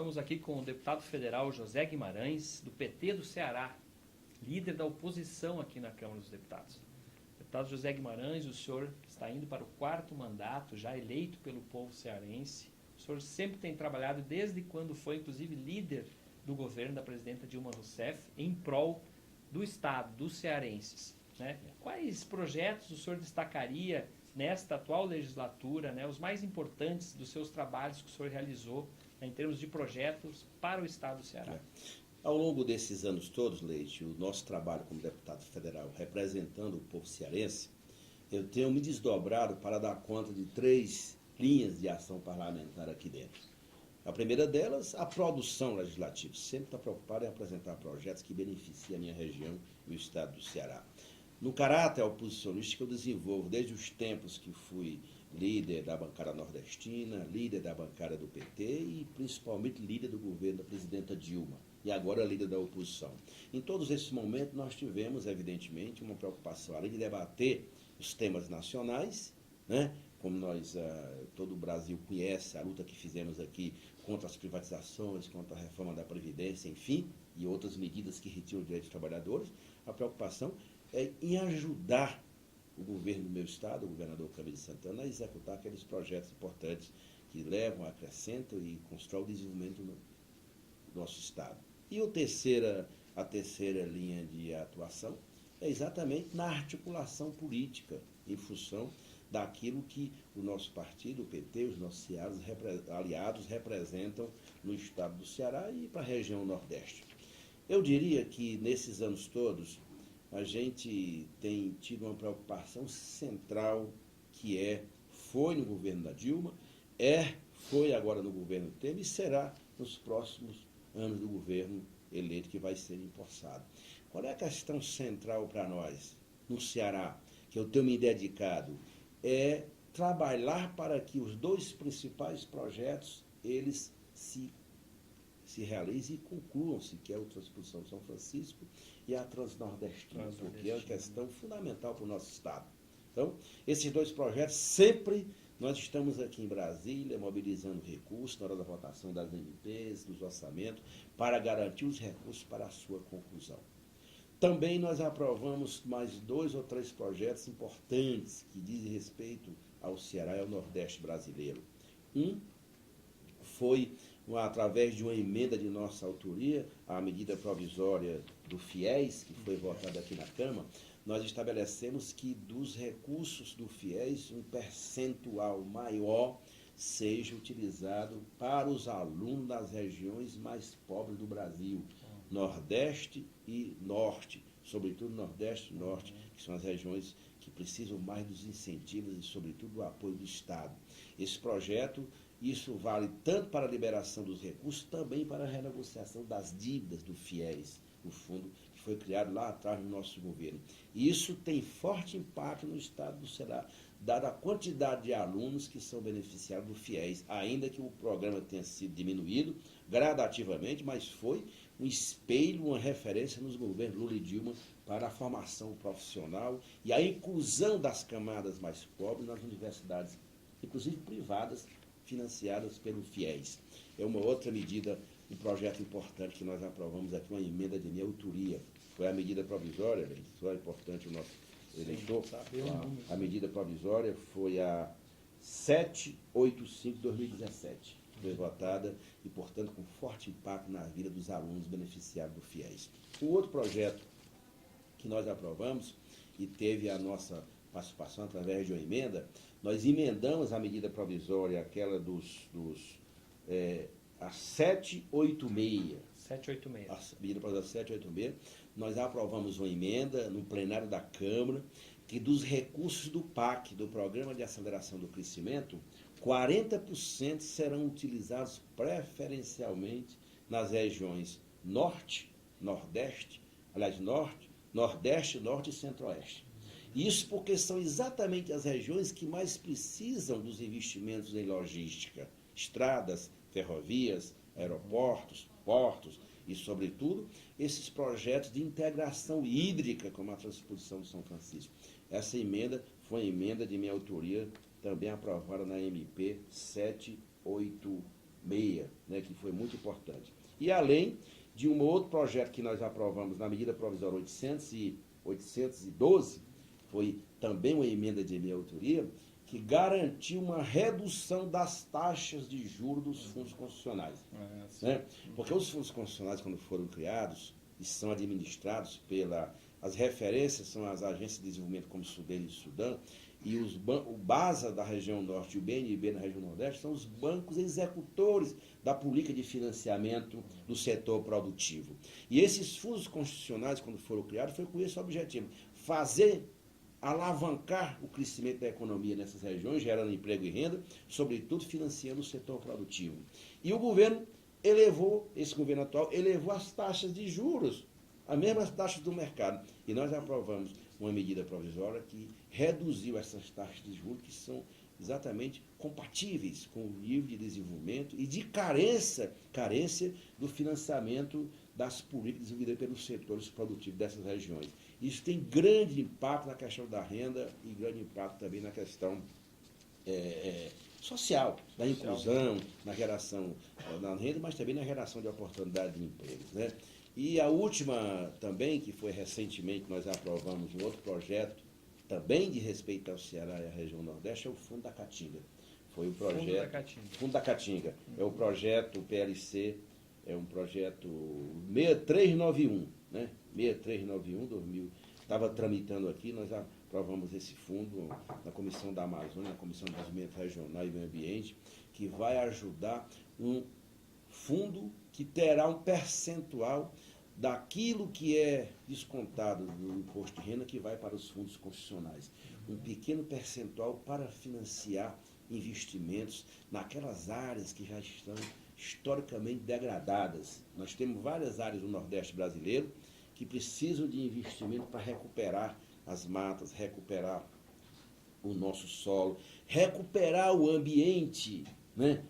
Estamos aqui com o deputado federal José Guimarães, do PT do Ceará, líder da oposição aqui na Câmara dos Deputados. Deputado José Guimarães, o senhor está indo para o 4º mandato, já eleito pelo povo cearense. O senhor sempre tem trabalhado, desde quando foi, inclusive, líder do governo da presidenta Dilma Rousseff, em prol do Estado, dos cearenses, né? Quais projetos o senhor destacaria nesta atual legislatura, né, os mais importantes dos seus trabalhos que o senhor realizou, né, em termos de projetos para o Estado do Ceará? Ao longo desses anos todos, Leite, o nosso trabalho como deputado federal, representando o povo cearense, eu tenho me desdobrado para dar conta de 3 linhas de ação parlamentar aqui dentro. A primeira delas, a produção legislativa. Sempre está preocupado em apresentar projetos que beneficiem a minha região e o Estado do Ceará. No caráter oposicionista que eu desenvolvo desde os tempos que fui líder da bancada nordestina, líder da bancada do PT e principalmente líder do governo da presidenta Dilma, e agora líder da oposição. Em todos esses momentos nós tivemos, evidentemente, uma preocupação, além de debater os temas nacionais, né, como todo o Brasil conhece, a luta que fizemos aqui contra as privatizações, contra a reforma da Previdência, enfim, e outras medidas que retiram os direitos dos trabalhadores, a preocupação é em ajudar o governo do meu estado, o governador Camilo Santana, a executar aqueles projetos importantes que levam, acrescentam e constroem o desenvolvimento do nosso estado. E a terceira linha de atuação é exatamente na articulação política, em função daquilo que o nosso partido, o PT, os nossos aliados representam no estado do Ceará e para a região Nordeste. Eu diria que nesses anos todos a gente tem tido uma preocupação central que foi no governo da Dilma, foi agora no governo Temer e será nos próximos anos do governo eleito que vai ser empossado. Qual é a questão central para nós, no Ceará, que eu tenho me dedicado? É trabalhar para que os 2 principais projetos, eles se realizem e concluam-se, que é a Transposição São Francisco e a Transnordestina, porque é uma questão fundamental para o nosso Estado. Então, esses 2 projetos, sempre nós estamos aqui em Brasília, mobilizando recursos na hora da votação das MPs, dos orçamentos, para garantir os recursos para a sua conclusão. Também nós aprovamos mais 2 ou 3 projetos importantes que dizem respeito ao Ceará e ao Nordeste brasileiro. Um foi, através de uma emenda de nossa autoria, a medida provisória do FIES, que foi votada aqui na Câmara, nós estabelecemos que dos recursos do FIES, um percentual maior seja utilizado para os alunos das regiões mais pobres do Brasil, Nordeste e Norte, sobretudo Nordeste e Norte, que são as regiões que precisam mais dos incentivos e, sobretudo, do apoio do Estado. Esse projeto, isso vale tanto para a liberação dos recursos, também para a renegociação das dívidas do FIES, o fundo que foi criado lá atrás no nosso governo. E isso tem forte impacto no Estado do Ceará, dada a quantidade de alunos que são beneficiados do FIES, ainda que o programa tenha sido diminuído gradativamente, mas foi um espelho, uma referência nos governos Lula e Dilma para a formação profissional e a inclusão das camadas mais pobres nas universidades, inclusive privadas, financiadas pelo FIES. É uma outra medida, um projeto importante que nós aprovamos aqui, uma emenda de minha autoria. Foi a medida provisória, isso é importante o nosso eleitor. A medida provisória foi a 785/2017. Foi votada e, portanto, com forte impacto na vida dos alunos beneficiados do FIES. O outro projeto que nós aprovamos e teve a nossa participação através de uma emenda, nós emendamos a medida provisória, aquela a 786. 786. A medida provisória 786. Nós aprovamos uma emenda no plenário da Câmara, que dos recursos do PAC, do Programa de Aceleração do Crescimento, 40% serão utilizados preferencialmente nas regiões Norte, Nordeste, Nordeste, Norte e Centro-Oeste. Isso porque são exatamente as regiões que mais precisam dos investimentos em logística, estradas, ferrovias, aeroportos, portos e, sobretudo, esses projetos de integração hídrica, como a Transposição de São Francisco. Essa emenda foi uma emenda de minha autoria, também aprovada na MP 786. né, que foi muito importante. E além de um outro projeto que nós aprovamos na medida provisória 812, foi também uma emenda de minha autoria, que garantiu uma redução das taxas de juros dos fundos constitucionais. Né? Porque os fundos constitucionais, quando foram criados e são administrados as referências são as agências de desenvolvimento como Sudene e Sudã, e o BASA da região norte e o BNB na região nordeste são os bancos executores da política de financiamento do setor produtivo. E esses fundos constitucionais, quando foram criados, foi com esse objetivo: alavancar o crescimento da economia nessas regiões, gerando emprego e renda, sobretudo financiando o setor produtivo. E o governo esse governo atual elevou as taxas de juros, as mesmas taxas do mercado. E nós aprovamos uma medida provisória que reduziu essas taxas de juros, que são exatamente compatíveis com o nível de desenvolvimento e de carência do financiamento das políticas desenvolvidas pelos setores produtivos dessas regiões. Isso tem grande impacto na questão da renda e grande impacto também na questão social, da inclusão, na geração da renda, mas também na geração de oportunidade de empregos, né? E a última também, que foi recentemente, nós aprovamos um outro projeto, também de respeito ao Ceará e à região Nordeste, é o Fundo da Caatinga. Foi o projeto... Fundo da Caatinga. É o projeto PLC, é um projeto 6391, né? 6391, 2000. Estava tramitando aqui, nós aprovamos esse fundo na Comissão da Amazônia, na Comissão de Desenvolvimento Regional e Meio Ambiente, que vai ajudar um fundo que terá um percentual daquilo que é descontado do imposto de renda que vai para os fundos constitucionais. Um pequeno percentual para financiar investimentos naquelas áreas que já estão historicamente degradadas. Nós temos várias áreas do Nordeste brasileiro que precisam de investimento para recuperar as matas, recuperar o nosso solo, recuperar o ambiente, né?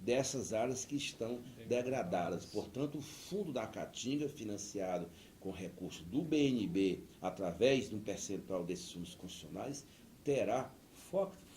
Dessas áreas que estão degradadas. Portanto, o Fundo da Caatinga, financiado com recursos do BNB, através de um percentual desses fundos constitucionais, terá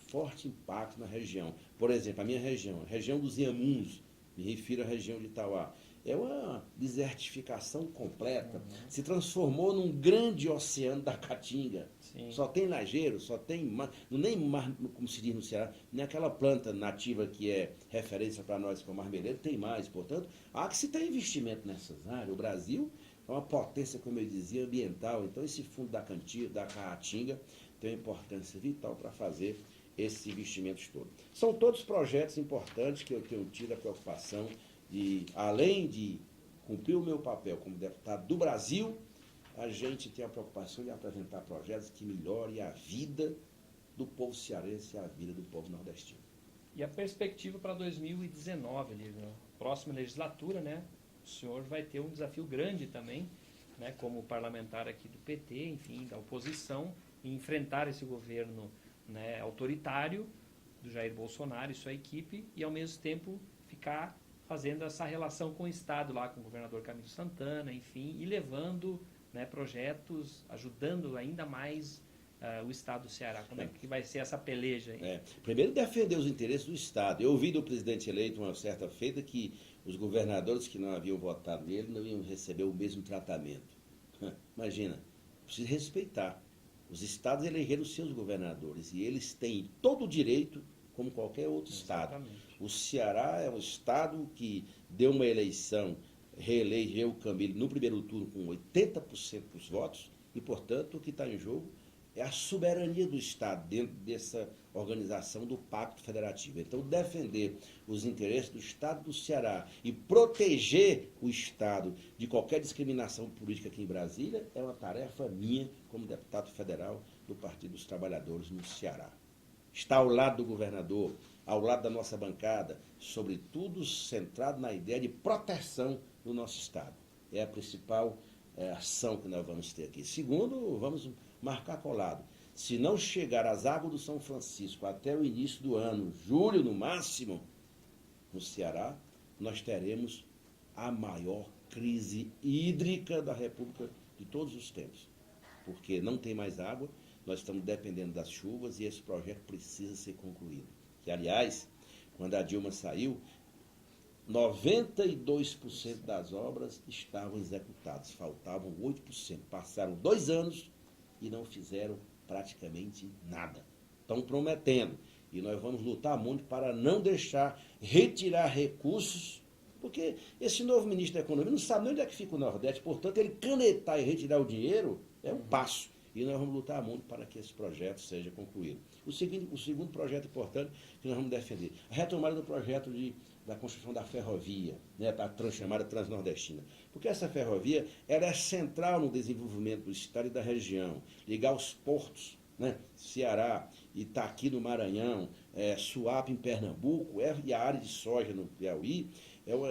forte impacto na região. Por exemplo, a minha região, a região dos Inhamuns, me refiro à região de Itauá, é uma desertificação completa. Se transformou num grande oceano da Caatinga. Sim. Só tem lajeiro, só tem nem mar, como se diz no Ceará, nem aquela planta nativa que é referência para nós como marmeleiro, tem mais. Portanto, há que se ter investimento nessas áreas. O Brasil é uma potência, como eu dizia, ambiental. Então, esse fundo da Caatinga tem uma importância vital para fazer esses investimentos todos. São todos projetos importantes que eu tenho tido a preocupação de, além de cumprir o meu papel como deputado do Brasil, a gente tem a preocupação de apresentar projetos que melhorem a vida do povo cearense e a vida do povo nordestino. E a perspectiva para 2019, ali, na próxima legislatura, né? O senhor vai ter um desafio grande também, né, como parlamentar aqui do PT, enfim, da oposição, em enfrentar esse governo, né, autoritário do Jair Bolsonaro e sua equipe, e ao mesmo tempo ficar fazendo essa relação com o Estado lá, com o governador Camilo Santana, enfim, e levando, né, projetos, ajudando ainda mais o Estado do Ceará. Como é que vai ser essa peleja aí? Primeiro, defender os interesses do Estado. Eu ouvi do presidente eleito uma certa feita que os governadores que não haviam votado nele não iam receber o mesmo tratamento. Imagina, precisa respeitar. Os estados elegeram os seus governadores e eles têm todo o direito, como qualquer outro estado. O Ceará é um estado que deu uma eleição, reelegeu o Camilo no primeiro turno com 80% dos votos e, portanto, o que está em jogo é a soberania do Estado dentro dessa organização do Pacto Federativo. Então, defender os interesses do Estado do Ceará e proteger o Estado de qualquer discriminação política aqui em Brasília é uma tarefa minha como deputado federal do Partido dos Trabalhadores no Ceará. Está ao lado do governador, ao lado da nossa bancada, sobretudo centrado na ideia de proteção do nosso Estado. É a principal ação que nós vamos ter aqui. Segundo, vamos marcar colado. Se não chegar às águas do São Francisco até o início do ano, julho no máximo, no Ceará, nós teremos a maior crise hídrica da República de todos os tempos. Porque não tem mais água, nós estamos dependendo das chuvas e esse projeto precisa ser concluído. Que, aliás, quando a Dilma saiu, 92% das obras estavam executadas, faltavam 8%. Passaram 2 anos e não fizeram praticamente nada. Estão prometendo. E nós vamos lutar muito para não deixar retirar recursos, porque esse novo ministro da Economia não sabe nem onde é que fica o Nordeste, portanto, ele canetar e retirar o dinheiro é um passo. E nós vamos lutar muito para que esse projeto seja concluído. O segundo projeto importante que nós vamos defender, a retomada do projeto da construção da ferrovia, né, a chamada Transnordestina. Porque essa ferrovia ela é central no desenvolvimento do estado e da região. Ligar os portos, né, Ceará, Itaqui no Maranhão, Suape em Pernambuco e a área de soja no Piauí,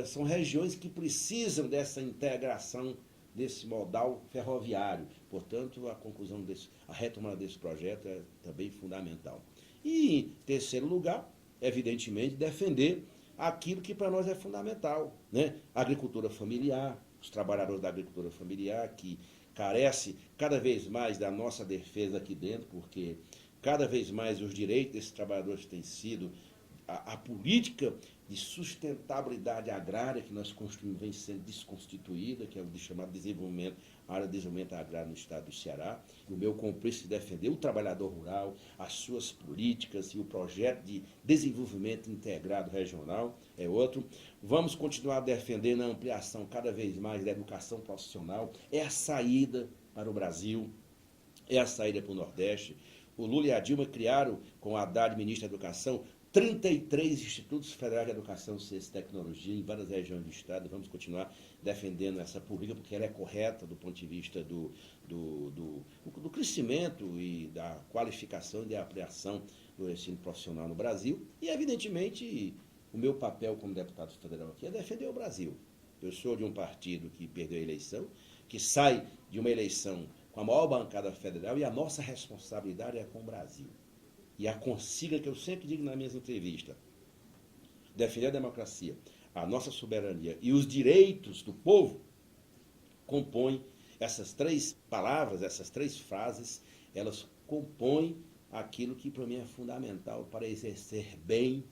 são regiões que precisam dessa integração desse modal ferroviário. Portanto, a retomada desse projeto é também fundamental. E, em terceiro lugar, evidentemente, defender aquilo que para nós é fundamental, né? A agricultura familiar, os trabalhadores da agricultura familiar, que carece cada vez mais da nossa defesa aqui dentro, porque cada vez mais os direitos desses trabalhadores têm sido a política de sustentabilidade agrária que nós construímos vem sendo desconstituída, que é o chamado desenvolvimento, a área de desenvolvimento agrário no estado do Ceará. O meu compromisso de defender o trabalhador rural, as suas políticas e o projeto de desenvolvimento integrado regional é outro. Vamos continuar defendendo a ampliação cada vez mais da educação profissional. É a saída para o Brasil, é a saída para o Nordeste. O Lula e a Dilma criaram, com a Haddad, ministro da Educação, 33 institutos federais de educação, ciência e tecnologia em várias regiões do estado. Vamos continuar defendendo essa política, porque ela é correta do ponto de vista do crescimento e da qualificação e da ampliação do ensino profissional no Brasil. E, evidentemente, o meu papel como deputado federal aqui é defender o Brasil. Eu sou de um partido que perdeu a eleição, que sai de uma eleição com a maior bancada federal, e a nossa responsabilidade é com o Brasil. E a consigna que eu sempre digo nas minhas entrevistas, defender a democracia, a nossa soberania e os direitos do povo, compõem essas 3 palavras, essas 3 frases, elas compõem aquilo que para mim é fundamental para exercer bem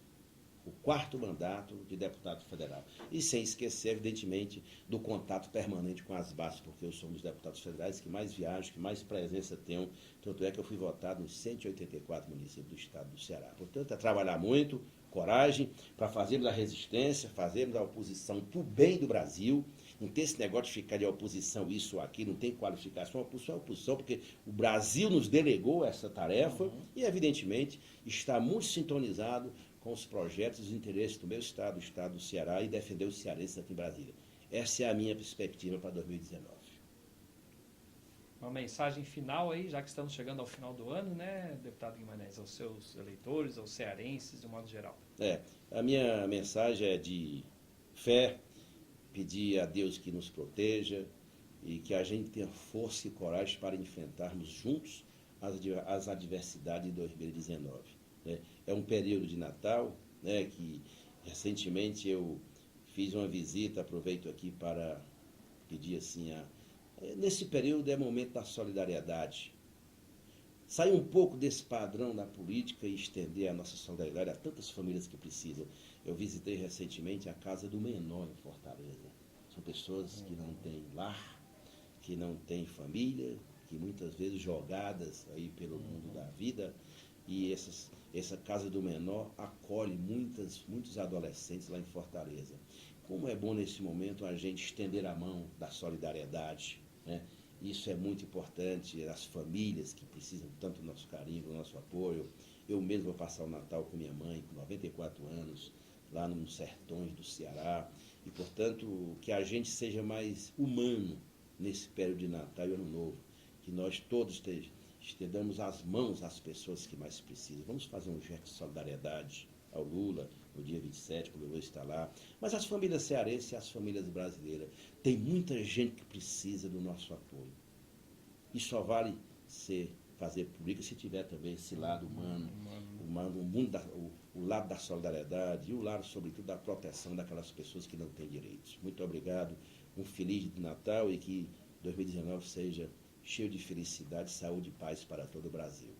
o 4º mandato de deputado federal. E sem esquecer, evidentemente, do contato permanente com as bases, porque eu sou um dos deputados federais que mais viajam, que mais presença tenho, tanto é que eu fui votado nos 184 municípios do estado do Ceará. Portanto, é trabalhar muito, coragem, para fazermos a resistência, fazermos a oposição para o bem do Brasil. Não tem esse negócio de ficar de oposição, isso ou aquilo, não tem qualificação. A oposição é oposição, porque o Brasil nos delegou essa tarefa e, evidentemente, está muito sintonizado com os projetos e os interesses do meu estado, do estado do Ceará, e defender os cearenses aqui em Brasília. Essa é a minha perspectiva para 2019. Uma mensagem final aí, já que estamos chegando ao final do ano, né, deputado Guimarães, aos seus eleitores, aos cearenses, de um modo geral. A minha mensagem é de fé, pedir a Deus que nos proteja e que a gente tenha força e coragem para enfrentarmos juntos as adversidades de 2019. É um período de Natal, né, que recentemente eu fiz uma visita, aproveito aqui para pedir assim, nesse período é momento da solidariedade. Sair um pouco desse padrão da política e estender a nossa solidariedade a tantas famílias que precisam. Eu visitei recentemente a Casa do Menor em Fortaleza. São pessoas que não têm lar, que não têm família, que muitas vezes jogadas aí pelo mundo da vida. E essa Casa do Menor acolhe muitos adolescentes lá em Fortaleza. Como é bom nesse momento a gente estender a mão da solidariedade, né? Isso é muito importante, as famílias que precisam tanto do nosso carinho, do nosso apoio. Eu mesmo vou passar o Natal com minha mãe, com 94 anos, lá nos sertões do Ceará. E, portanto, que a gente seja mais humano nesse período de Natal e Ano Novo. Que nós todos estendamos as mãos às pessoas que mais precisam. Vamos fazer um gesto de solidariedade ao Lula, no dia 27, quando eu vou estar lá. Mas as famílias cearenses e as famílias brasileiras, tem muita gente que precisa do nosso apoio. E só vale fazer política se tiver também esse lado humano, o lado da solidariedade e o lado, sobretudo, da proteção daquelas pessoas que não têm direitos. Muito obrigado, um feliz Natal e que 2019 seja cheio de felicidade, saúde e paz para todo o Brasil.